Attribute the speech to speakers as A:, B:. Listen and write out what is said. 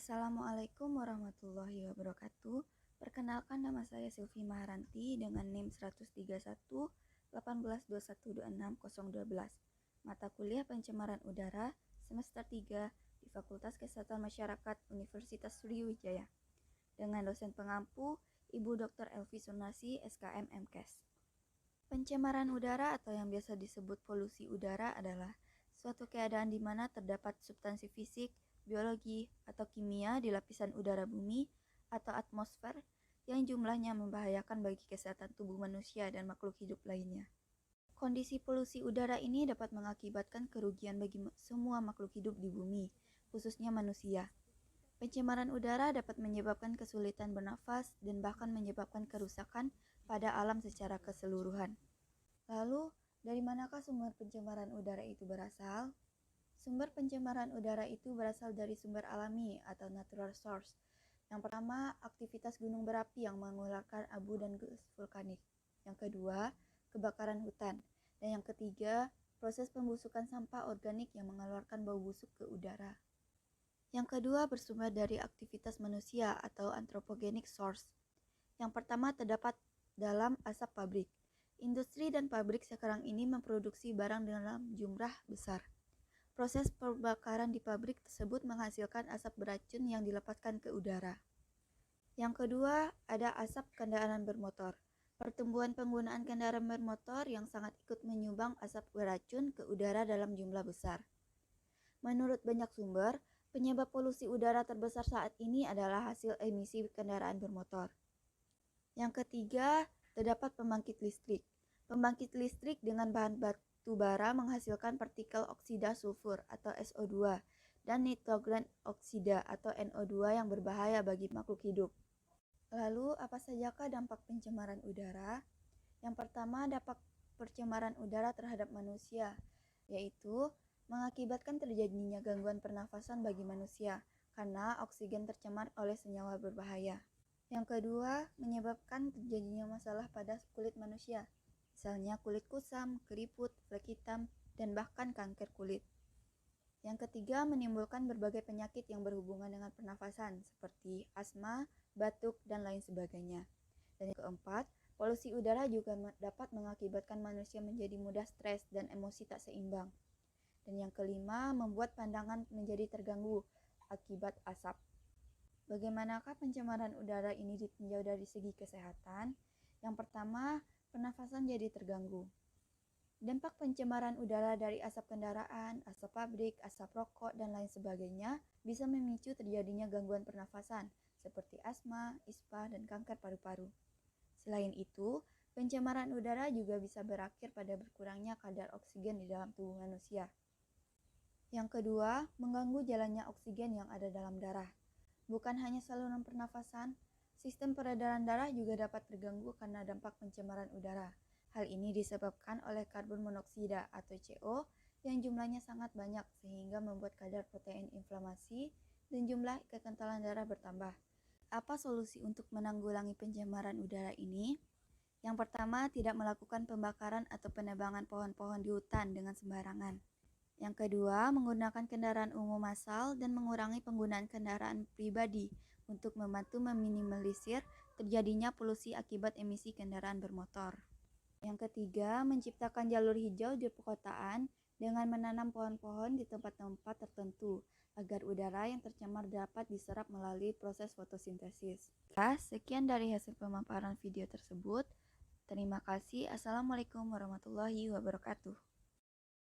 A: Assalamualaikum warahmatullahi wabarakatuh. Perkenalkan, nama saya Silvi Maharanti dengan NIM 131 182126012. Mata kuliah pencemaran udara semester 3 di Fakultas Kesehatan Masyarakat Universitas Sriwijaya. Dengan dosen pengampu Ibu Dr. Elvi Sunarsi, SKM MKes. Pencemaran udara atau yang biasa disebut polusi udara adalah suatu keadaan di mana terdapat substansi fisik, biologi, atau kimia di lapisan udara bumi atau atmosfer yang jumlahnya membahayakan bagi kesehatan tubuh manusia dan makhluk hidup lainnya. Kondisi polusi udara ini dapat mengakibatkan kerugian bagi semua makhluk hidup di bumi, khususnya manusia. Pencemaran udara dapat menyebabkan kesulitan bernafas dan bahkan menyebabkan kerusakan pada alam secara keseluruhan. Lalu, dari manakah sumber pencemaran udara itu berasal? Sumber pencemaran udara itu berasal dari sumber alami atau natural source. Yang pertama, aktivitas gunung berapi yang mengeluarkan abu dan gas vulkanik. Yang kedua, kebakaran hutan. Dan yang ketiga, proses pembusukan sampah organik yang mengeluarkan bau busuk ke udara. Yang kedua, bersumber dari aktivitas manusia atau anthropogenic source. Yang pertama terdapat dalam asap pabrik. Industri dan pabrik sekarang ini memproduksi barang dalam jumlah besar. Proses pembakaran di pabrik tersebut menghasilkan asap beracun yang dilepaskan ke udara. Yang kedua, ada asap kendaraan bermotor. Pertumbuhan penggunaan kendaraan bermotor yang sangat ikut menyumbang asap beracun ke udara dalam jumlah besar. Menurut banyak sumber, penyebab polusi udara terbesar saat ini adalah hasil emisi kendaraan bermotor. Yang ketiga, terdapat pembangkit listrik. Pembangkit listrik dengan bahan batu bara menghasilkan partikel oksida sulfur atau SO2 dan nitrogen oksida atau NO2 yang berbahaya bagi makhluk hidup. Lalu, apa sajakah dampak pencemaran udara? Yang pertama, dampak pencemaran udara terhadap manusia, yaitu mengakibatkan terjadinya gangguan pernafasan bagi manusia karena oksigen tercemar oleh senyawa berbahaya. Yang kedua, menyebabkan terjadinya masalah pada kulit manusia, misalnya kulit kusam, keriput, flek hitam, dan bahkan kanker kulit. Yang ketiga, menimbulkan berbagai penyakit yang berhubungan dengan pernafasan, seperti asma, batuk, dan lain sebagainya. Dan yang keempat, polusi udara juga dapat mengakibatkan manusia menjadi mudah stres dan emosi tak seimbang. Dan yang kelima, membuat pandangan menjadi terganggu akibat asap. Bagaimanakah pencemaran udara ini ditinjau dari segi kesehatan? Yang pertama, pernafasan jadi terganggu. Dampak pencemaran udara dari asap kendaraan, asap pabrik, asap rokok, dan lain sebagainya bisa memicu terjadinya gangguan pernafasan seperti asma, ispa, dan kanker paru-paru. Selain itu, pencemaran udara juga bisa berakhir pada berkurangnya kadar oksigen di dalam tubuh manusia. Yang kedua, mengganggu jalannya oksigen yang ada dalam darah. Bukan hanya saluran pernafasan, sistem peredaran darah juga dapat terganggu karena dampak pencemaran udara. Hal ini disebabkan oleh karbon monoksida atau CO yang jumlahnya sangat banyak sehingga membuat kadar protein inflamasi dan jumlah kekentalan darah bertambah. Apa solusi untuk menanggulangi pencemaran udara ini? Yang pertama, tidak melakukan pembakaran atau penebangan pohon-pohon di hutan dengan sembarangan. Yang kedua, menggunakan kendaraan umum massal dan mengurangi penggunaan kendaraan pribadi untuk membantu meminimalisir terjadinya polusi akibat emisi kendaraan bermotor. Yang ketiga, menciptakan jalur hijau di perkotaan dengan menanam pohon-pohon di tempat-tempat tertentu agar udara yang tercemar dapat diserap melalui proses fotosintesis. Sekian dari hasil pemaparan video tersebut. Terima kasih. Assalamualaikum warahmatullahi wabarakatuh.